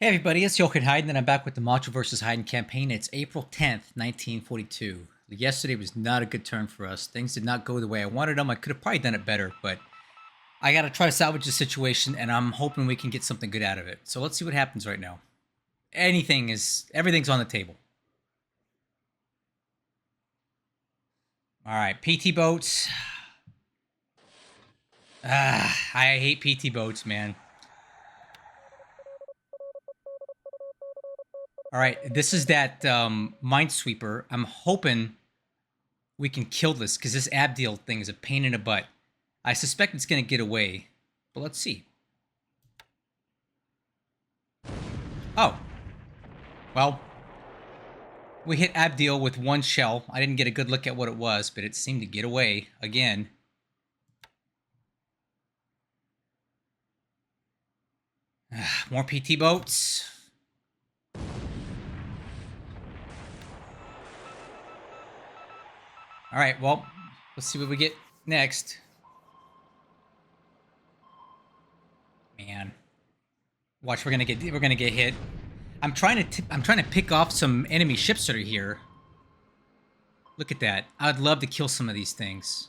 Hey everybody, it's Heiden, and I'm back with the Macho versus Heiden campaign. It's April 10th, 1942. Yesterday was not a good turn for us. Things did not go the way I wanted them. I could have probably done it better, but I got to try to salvage the situation, and I'm hoping we can get something good out of it. So let's see what happens right now. Everything's on the table. All right, PT boats. I hate PT boats, man. All right, this is that minesweeper. I'm hoping we can kill this, because this Abdeel thing is a pain in the butt. I suspect it's going to get away, but let's see. Oh. Well, we hit Abdeel with one shell. I didn't get a good look at what it was, but it seemed to get away again. More PT boats. All right, well, let's see what we get next. Man, watch, we're gonna get hit. I'm trying to pick off some enemy ships that are here. Look at that. I'd love to kill some of these things.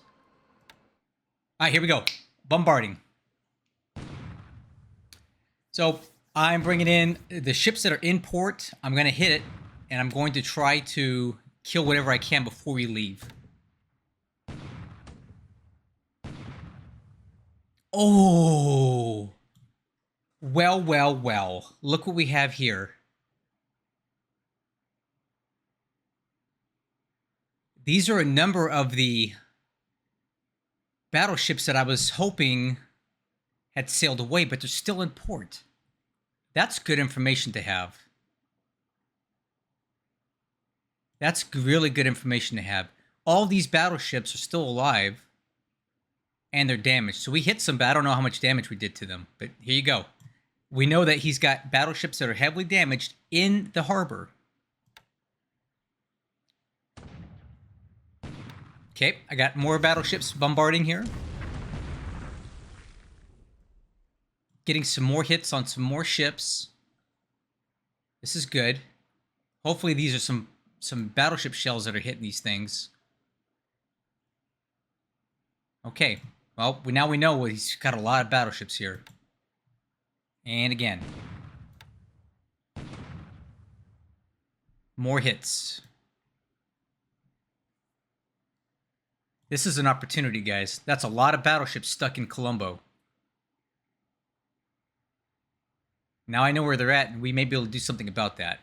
All right, here we go. Bombarding. So I'm bringing in the ships that are in port. I'm gonna hit it, and I'm going to try to kill whatever I can before we leave. Oh, well, well, well. Look what we have here. These are a number of the battleships that I was hoping had sailed away, but they're still in port. That's good information to have. That's really good information to have. All these battleships are still alive, and they're damaged. So we hit some, but I don't know how much damage we did to them. But here you go. We know that he's got battleships that are heavily damaged in the harbor. Okay, I got more battleships bombarding here. Getting some more hits on some more ships. This is good. Hopefully these are some battleship shells that are hitting these things. Okay, well, now we know he's got a lot of battleships here. And again. More hits. This is an opportunity, guys. That's a lot of battleships stuck in Colombo. Now I know where they're at, and we may be able to do something about that.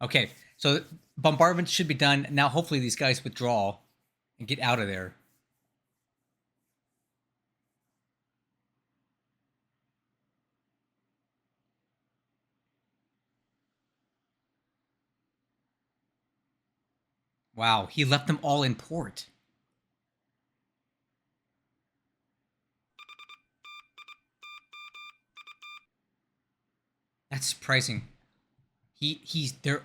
Okay, so bombardment should be done. Now hopefully these guys withdraw and get out of there. Wow, he left them all in port. That's surprising.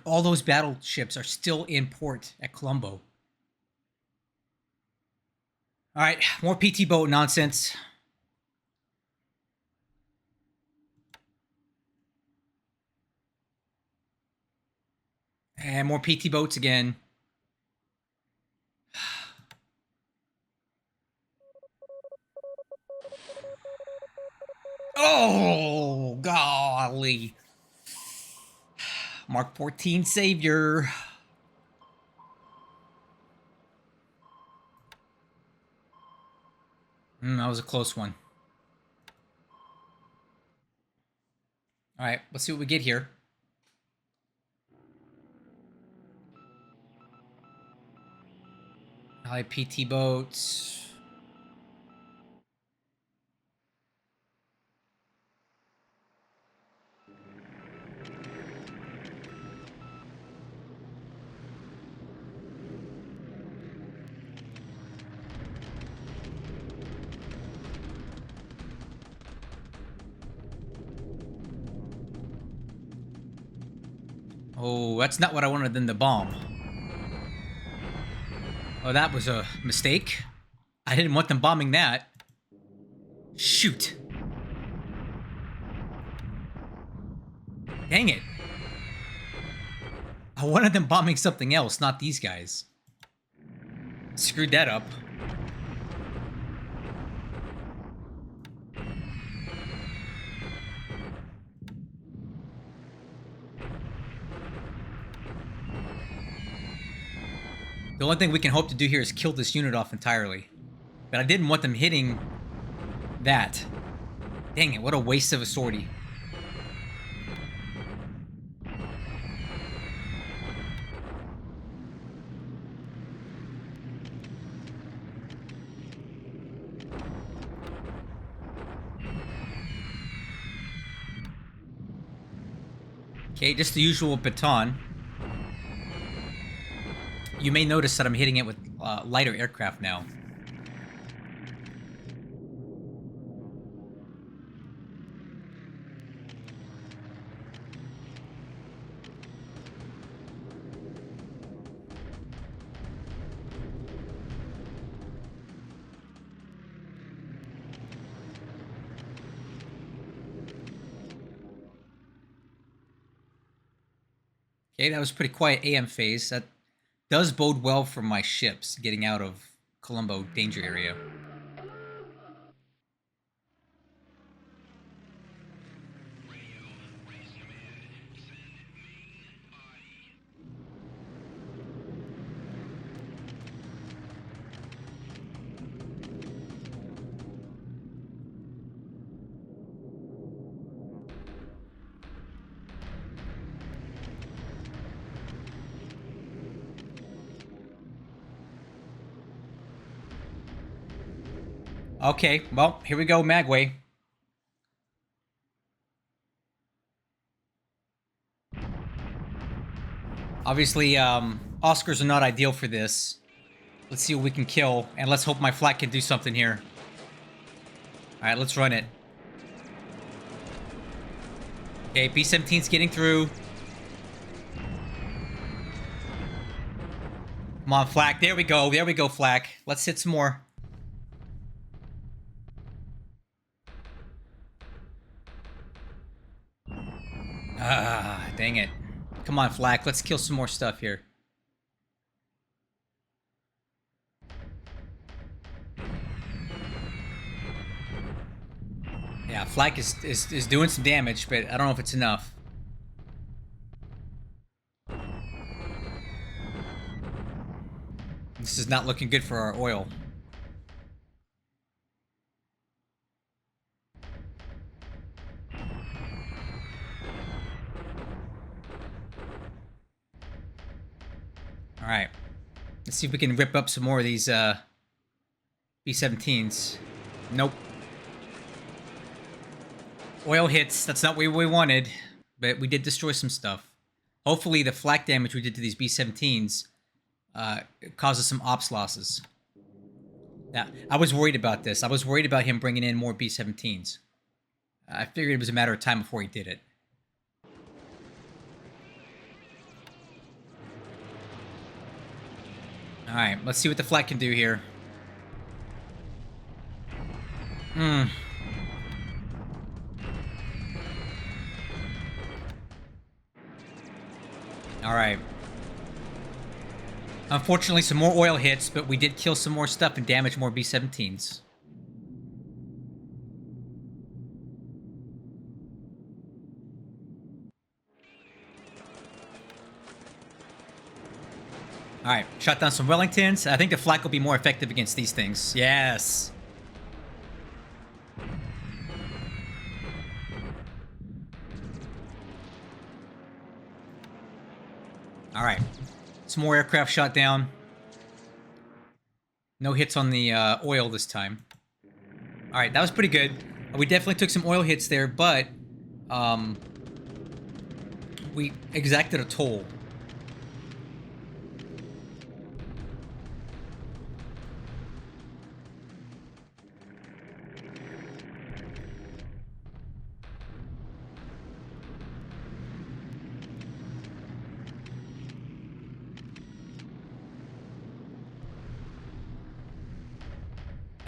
All those battleships are still in port at Colombo. All right, more PT boat nonsense. And more PT boats again. Oh, golly. Mark 14 Savior. That was a close one. All right, let's see what we get here. PT boats. Oh, that's not what I wanted them to bomb. Oh, that was a mistake. I didn't want them bombing that. Shoot. Dang it. I wanted them bombing something else, not these guys. Screwed that up. The only thing we can hope to do here is kill this unit off entirely. But I didn't want them hitting that. Dang it, what a waste of a sortie. Okay, just the usual baton. You may notice that I'm hitting it with lighter aircraft now. Okay, that was pretty quiet AM phase. That does bode well for my ships getting out of Colombo danger area. Okay, well, here we go, Magway. Obviously, Oscars are not ideal for this. Let's see what we can kill, and let's hope my flak can do something here. Alright, let's run it. Okay, B-17's getting through. Come on, flak. There we go, flak. Let's hit some more. Ah, dang it. Come on, flak. Let's kill some more stuff here. Yeah, flak is doing some damage, but I don't know if it's enough. This is not looking good for our oil. Alright. Let's see if we can rip up some more of these B-17s. Nope. Oil hits. That's not what we wanted. But we did destroy some stuff. Hopefully the flak damage we did to these B-17s causes some ops losses. Yeah, I was worried about this. I was worried about him bringing in more B-17s. I figured it was a matter of time before he did it. Alright, let's see what the flak can do here. Alright. Unfortunately, some more oil hits, but we did kill some more stuff and damage more B-17s. Alright, shot down some Wellingtons. I think the flak will be more effective against these things. Yes! Alright. Some more aircraft shot down. No hits on the oil this time. Alright, that was pretty good. We definitely took some oil hits there, but we exacted a toll.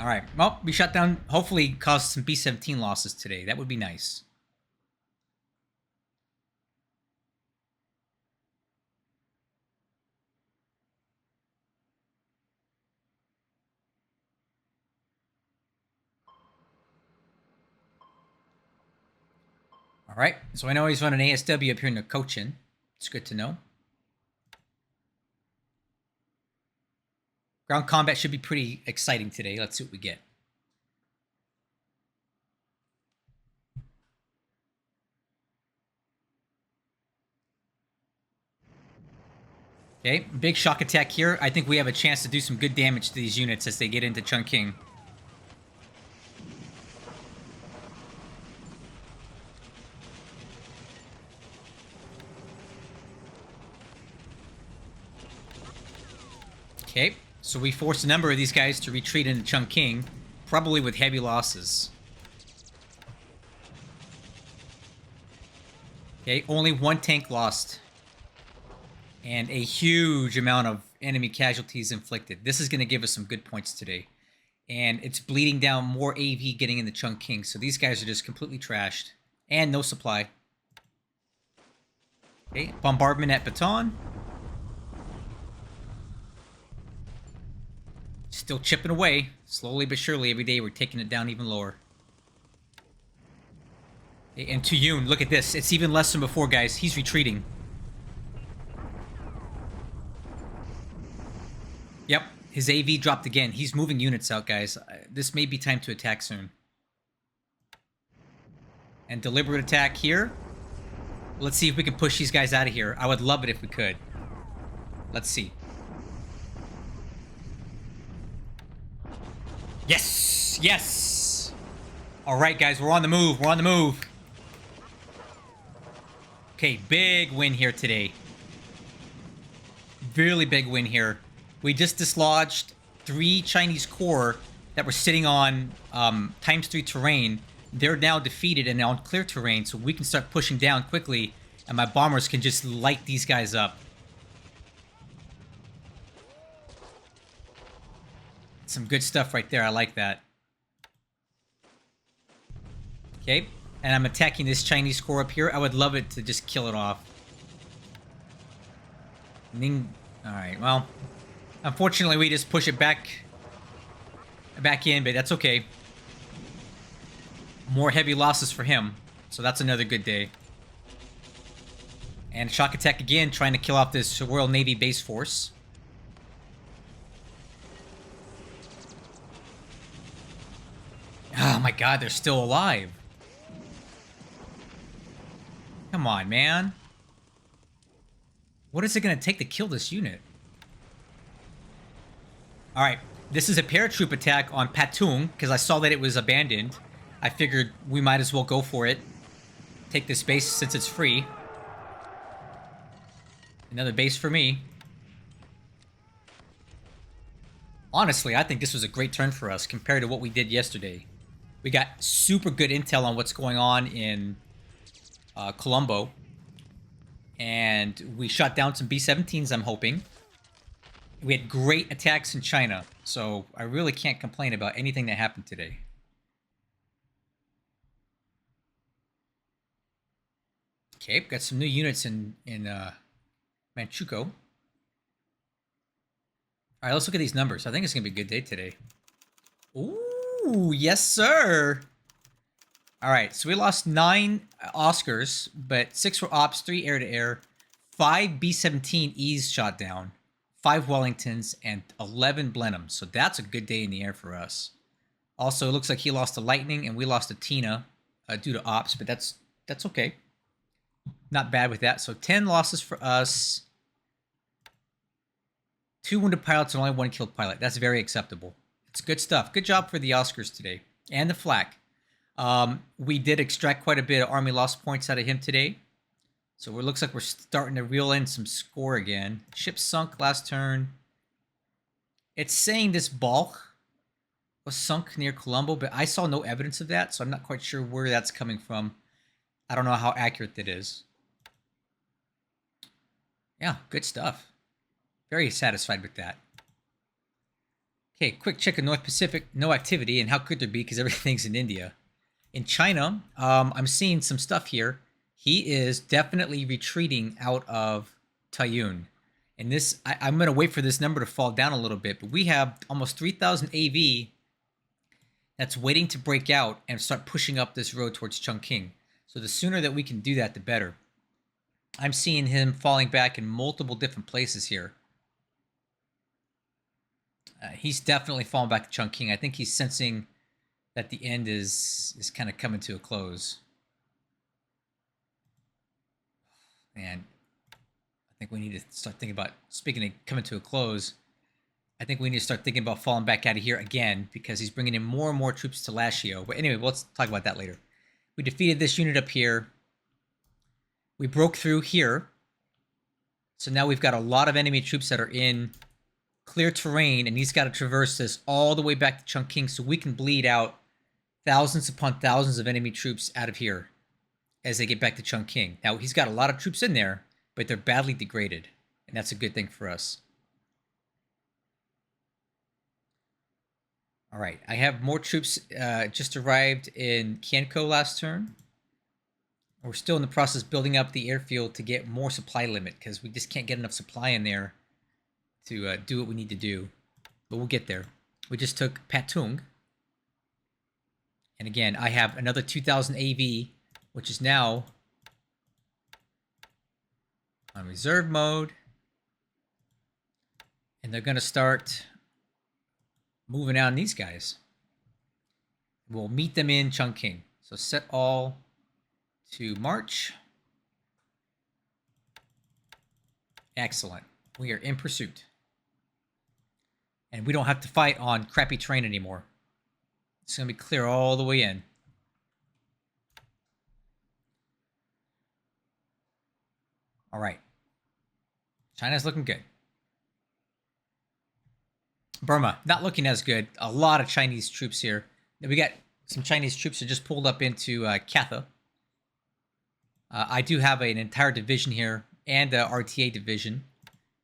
Alright, well, we shot down, hopefully caused some B-17 losses today. That would be nice. All right, so I know he's running ASW up here in the Cochin. It's good to know. Ground combat should be pretty exciting today. Let's see what we get. Okay, big shock attack here. I think we have a chance to do some good damage to these units as they get into Chungking. Okay, so we forced a number of these guys to retreat into Chungking, probably with heavy losses. Okay, only one tank lost. And a huge amount of enemy casualties inflicted. This is going to give us some good points today. And it's bleeding down more AV getting in the Chungking. So these guys are just completely trashed. And no supply. Okay, bombardment at Baton. Still chipping away. Slowly but surely every day we're taking it down even lower. Okay, and Tuyun, look at this. It's even less than before, guys. He's retreating. Yep, his AV dropped again. He's moving units out, guys. This may be time to attack soon. And deliberate attack here. Let's see if we can push these guys out of here. I would love it if we could. Let's see. Yes! Yes! Alright, guys, we're on the move. We're on the move. Okay, big win here today. Really big win here. We just dislodged 3 Chinese corps that were sitting on ×3 terrain. They're now defeated and on clear terrain, so we can start pushing down quickly, and my bombers can just light these guys up. Some good stuff right there. I like that. Okay, and I'm attacking this Chinese corps up here. I would love it to just kill it off. Ning. All right, well, unfortunately, we just push it back in, but that's okay. More heavy losses for him, so that's another good day. And shock attack again, trying to kill off this Royal Navy base force. Oh my god, they're still alive. Come on, man. What is it going to take to kill this unit? Alright, this is a paratroop attack on Patung, because I saw that it was abandoned. I figured we might as well go for it. Take this base since it's free. Another base for me. Honestly, I think this was a great turn for us compared to what we did yesterday. We got super good intel on what's going on in Colombo. And we shot down some B-17s, I'm hoping. We had great attacks in China, so I really can't complain about anything that happened today. Okay, got some new units in Manchukuo. All right, let's look at these numbers. I think it's going to be a good day today. Ooh, yes, sir. All right, so we lost 9 Oscars, but 6 were ops, 3 air-to-air, 5 B-17Es shot down, 5 Wellingtons, and 11 Blenheims. So that's a good day in the air for us. Also, it looks like he lost a Lightning, and we lost a Tina due to ops, but that's okay. Not bad with that. So 10 losses for us. 2 wounded pilots and only 1 killed pilot. That's very acceptable. It's good stuff. Good job for the Oscars today. And the flak. We did extract quite a bit of Army loss points out of him today. So it looks like we're starting to reel in some score again. Ship sunk last turn. It's saying this bulk was sunk near Colombo, but I saw no evidence of that, so I'm not quite sure where that's coming from. I don't know how accurate that is. Yeah, good stuff. Very satisfied with that. Okay, quick check of North Pacific. No activity, and how could there be because everything's in India. In China, I'm seeing some stuff here. He is definitely retreating out of Taiyuan. And this, I'm going to wait for this number to fall down a little bit, but we have almost 3,000 AV that's waiting to break out and start pushing up this road towards Chungking. So the sooner that we can do that, the better. I'm seeing him falling back in multiple different places here. He's definitely falling back to Chungking. I think he's sensing that the end is kind of coming to a close. And I think we need to start thinking about, speaking of coming to a close, I think we need to start thinking about falling back out of here again because he's bringing in more and more troops to Lashio. But anyway, let's talk about that later. We defeated this unit up here. We broke through here. So now we've got a lot of enemy troops that are in clear terrain, and he's got to traverse this all the way back to Chungking so we can bleed out thousands upon thousands of enemy troops out of here as they get back to Chungking. Now, he's got a lot of troops in there, but they're badly degraded, and that's a good thing for us. All right, I have more troops just arrived in Kienko last turn. We're still in the process of building up the airfield to get more supply limit because we just can't get enough supply in there to do what we need to do. But we'll get there. We just took Patung. And again, I have another 2,000 AV, which is now on reserve mode. And they're going to start moving out on these guys. We'll meet them in Chungking. So set all to march. Excellent. We are in pursuit. And we don't have to fight on crappy terrain anymore. It's going to be clear all the way in. All right. China's looking good. Burma, not looking as good. A lot of Chinese troops here. We got some Chinese troops that just pulled up into Katha. I do have an entire division here and an RTA division.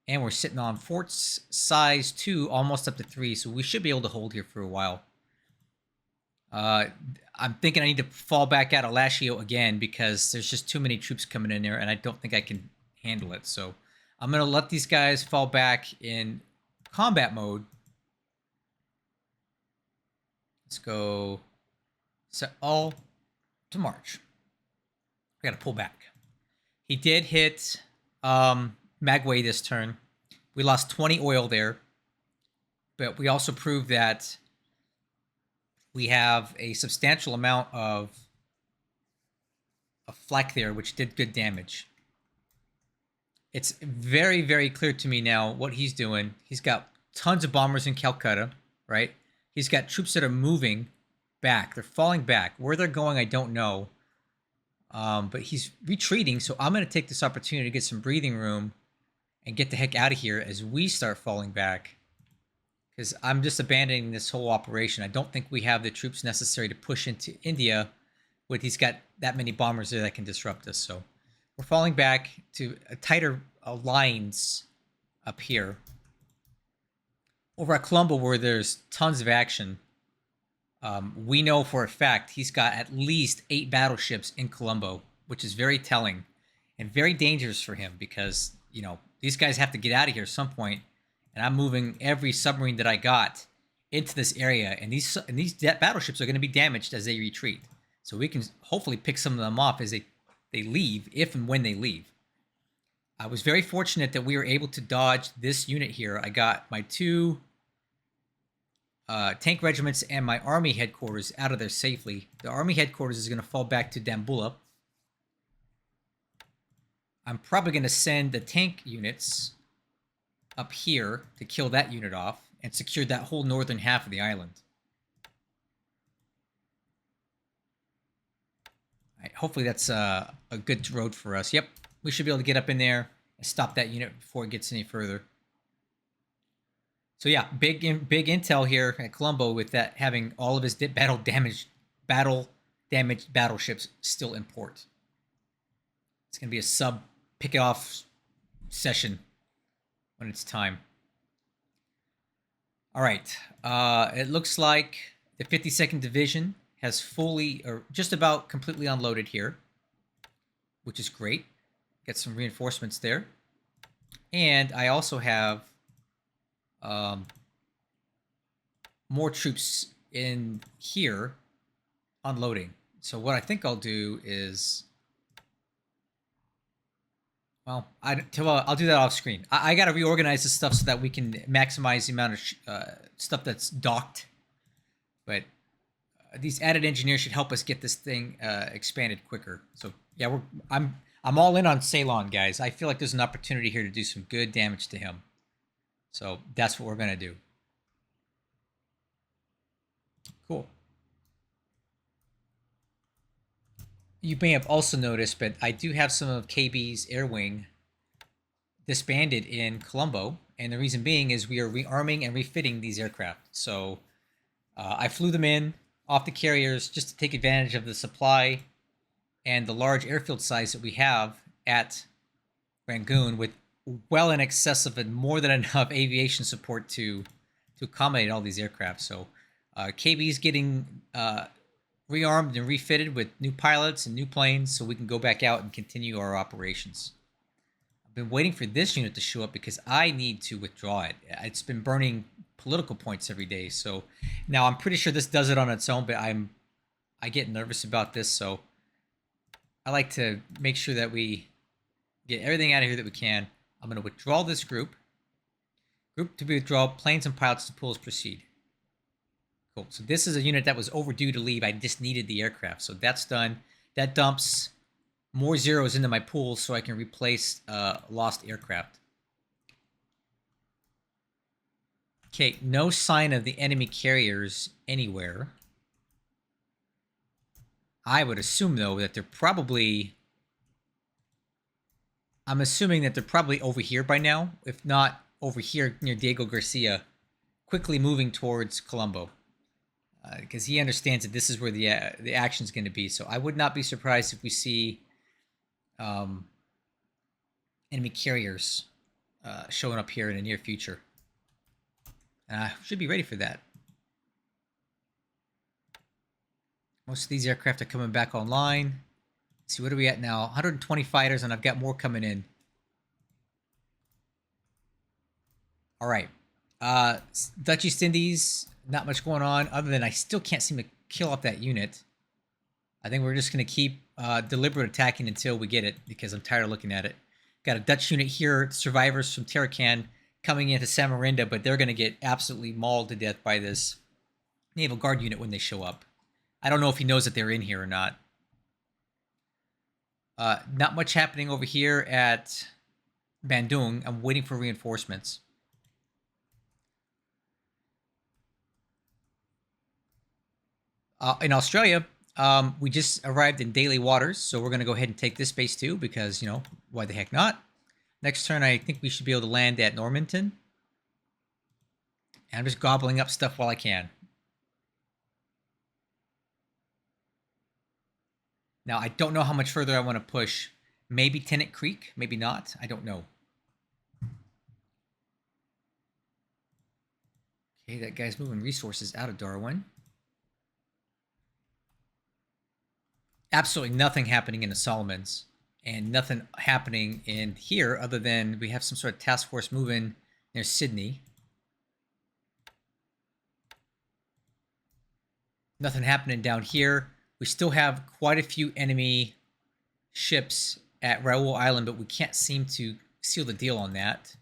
And we're sitting on forts size 2, almost up to 3. So we should be able to hold here for a while. I'm thinking I need to fall back out of Lashio again because there's just too many troops coming in there. And I don't think I can handle it. So I'm going to let these guys fall back in combat mode. Let's go set all to march. I got to pull back. He did hit Magway this turn. We lost 20 oil there. But we also proved that we have a substantial amount of flak there, which did good damage. It's very, very clear to me now what he's doing. He's got tons of bombers in Calcutta, right? He's got troops that are moving back. They're falling back. Where they're going, I don't know. But he's retreating, so I'm going to take this opportunity to get some breathing room and get the heck out of here as we start falling back. Because I'm just abandoning this whole operation. I don't think we have the troops necessary to push into India with he's got that many bombers there that can disrupt us. So we're falling back to tighter lines up here. Over at Colombo, where there's tons of action, we know for a fact he's got at least 8 battleships in Colombo, which is very telling and very dangerous for him because, you know, these guys have to get out of here at some point, and I'm moving every submarine that I got into this area, and these battleships are going to be damaged as they retreat. So we can hopefully pick some of them off as they leave, if and when they leave. I was very fortunate that we were able to dodge this unit here. I got my 2 tank regiments and my army headquarters out of there safely. The army headquarters is going to fall back to Dambulla. I'm probably going to send the tank units up here to kill that unit off and secure that whole northern half of the island. All right, hopefully that's a good road for us. Yep, we should be able to get up in there and stop that unit before it gets any further. So yeah, big intel here at Colombo with that having all of his battle damaged battleships still in port. It's going to be a sub pick it off session when it's time. All right, it looks like the 52nd Division has fully or just about completely unloaded here, which is great. Get some reinforcements there. And I also have more troops in here unloading. So what I think I'll do is, well, I'll do that off screen. I got to reorganize this stuff so that we can maximize the amount of stuff that's docked. But these added engineers should help us get this thing expanded quicker. So yeah, I'm all in on Ceylon, guys. I feel like there's an opportunity here to do some good damage to him. So that's what we're gonna do. Cool. You may have also noticed, but I do have some of KB's air wing disbanded in Colombo, and the reason being is we are rearming and refitting these aircraft. So I flew them in off the carriers just to take advantage of the supply and the large airfield size that we have at Rangoon, with well in excess of more than enough aviation support to accommodate all these aircraft. So KB is getting rearmed and refitted with new pilots and new planes, so we can go back out and continue our operations. I've been waiting for this unit to show up because I need to withdraw it. It's been burning political points every day. So now I'm pretty sure this does it on its own, but I get nervous about this, so I like to make sure that we get everything out of here that we can. I'm going to withdraw this group. Group to be withdrawn, planes and pilots to pools proceed. Cool. So this is a unit that was overdue to leave. I just needed the aircraft. So that's done. That dumps more zeros into my pool so I can replace lost aircraft. Okay, no sign of the enemy carriers anywhere. I would assume, though, that they're probably... I'm assuming that they're probably over here by now, if not over here near Diego Garcia, quickly moving towards Colombo. Because he understands that this is where the action is going to be. So I would not be surprised if we see enemy carriers showing up here in the near future. And I should be ready for that. Most of these aircraft are coming back online. Let's see, what are we at now? 120 fighters, and I've got more coming in. All right. Dutch East Indies, not much going on, other than I still can't seem to kill off that unit. I think we're just going to keep deliberate attacking until we get it, because I'm tired of looking at it. Got a Dutch unit here, survivors from Tarakan, coming into Samarinda, but they're going to get absolutely mauled to death by this Naval Guard unit when they show up. I don't know if he knows that they're in here or not. Not much happening over here at Bandung. I'm waiting for reinforcements. In Australia, we just arrived in Daily Waters, so we're going to go ahead and take this base too, because, you know, why the heck not? Next turn, I think we should be able to land at Normanton. And I'm just gobbling up stuff while I can. Now, I don't know how much further I want to push. Maybe Tennant Creek, maybe not. I don't know. Okay, that guy's moving resources out of Darwin. Absolutely nothing happening in the Solomons. And nothing happening in here other than we have some sort of task force moving near Sydney. Nothing happening down here. We still have quite a few enemy ships at Raoul Island, but we can't seem to seal the deal on that.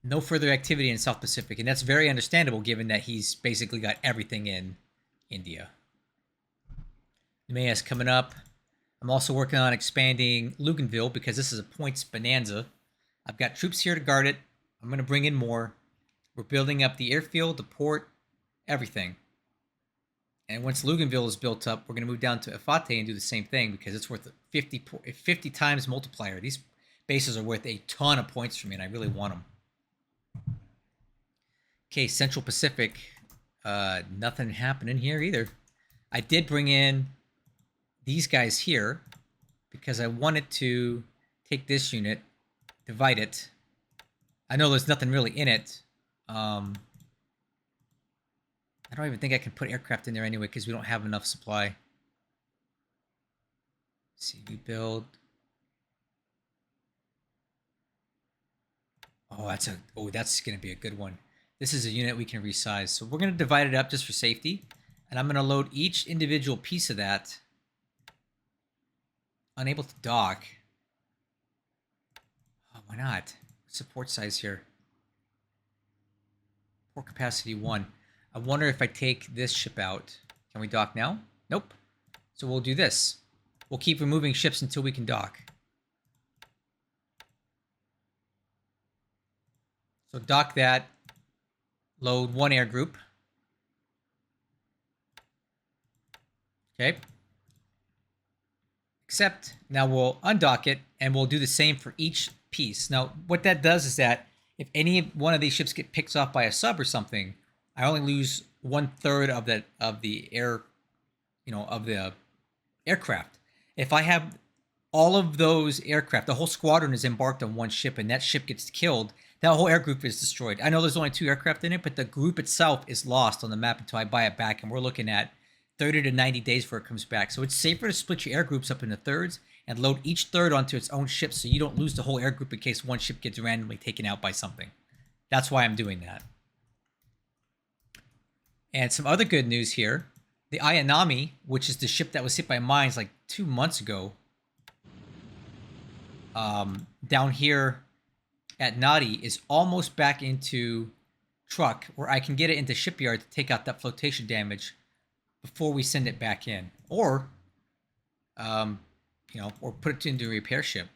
No further activity in South Pacific, and that's very understandable given that he's basically got everything in India. Nemeas coming up. I'm also working on expanding Luganville because this is a points bonanza. I've got troops here to guard it. I'm going to bring in more. We're building up the airfield, the port, everything. And once Luganville is built up, we're going to move down to Efate and do the same thing because it's worth 50 times multiplier. These bases are worth a ton of points for me, and I really want them. Okay, Central Pacific. Nothing happening here either. I did bring in these guys here because I wanted to take this unit, divide it. I know there's nothing really in it. I don't even think I can put aircraft in there anyway because we don't have enough supply. Let's see, rebuild. Oh, that's going to be a good one. This is a unit we can resize. So we're going to divide it up just for safety. And I'm going to load each individual piece of that. Unable to dock. Oh, why not? Support size here. Port capacity 1. I wonder if I take this ship out. Can we dock now? Nope. So we'll do this. We'll keep removing ships until we can dock. So dock that. Load 1 air group. Okay. Except now we'll undock it and we'll do the same for each piece. Now, what that does is that if any one of these ships get picked off by a sub or something, I only lose 1/3 of the air, of the aircraft. If I have all of those aircraft, the whole squadron is embarked on one ship and that ship gets killed, that whole air group is destroyed. I know there's only 2 aircraft in it, but the group itself is lost on the map until I buy it back, and we're looking at 30 to 90 days before it comes back. So it's safer to split your air groups up into thirds and load each third onto its own ship so you don't lose the whole air group in case one ship gets randomly taken out by something. That's why I'm doing that. And some other good news here. The Ayanami, which is the ship that was hit by mines like 2 months ago, down here at Nadi is almost back into truck where I can get it into shipyard to take out that flotation damage before we send it back in, or or put it into a repair ship.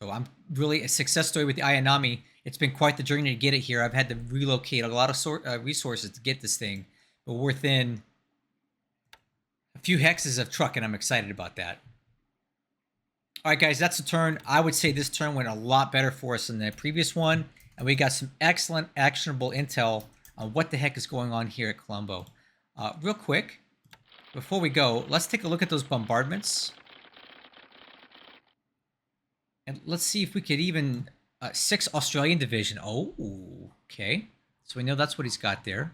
So I'm really a success story with the Ayanami. It's been quite the journey to get it here. I've had to relocate a lot of resources to get this thing, but we're within a few hexes of truck, and I'm excited about that. All right, guys, that's the turn. I would say this turn went a lot better for us than the previous one, and we got some excellent actionable intel on what the heck is going on here at Colombo. Real quick, before we go, let's take a look at those bombardments. And let's see if we could even... 6th Australian Division. Oh, okay. So we know that's what he's got there.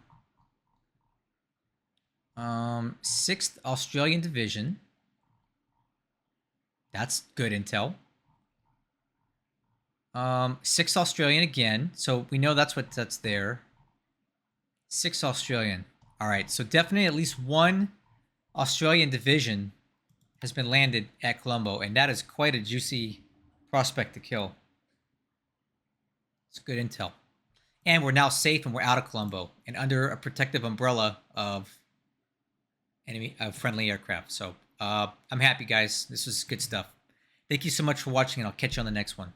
6th Australian Division. That's good intel. 6th Australian again. So we know that's there. 6th Australian. All right, so definitely at least one Australian division has been landed at Colombo, and that is quite a juicy prospect to kill. It's good intel. And we're now safe and we're out of Colombo and under a protective umbrella of friendly aircraft. So I'm happy, guys. This was good stuff. Thank you so much for watching, and I'll catch you on the next one.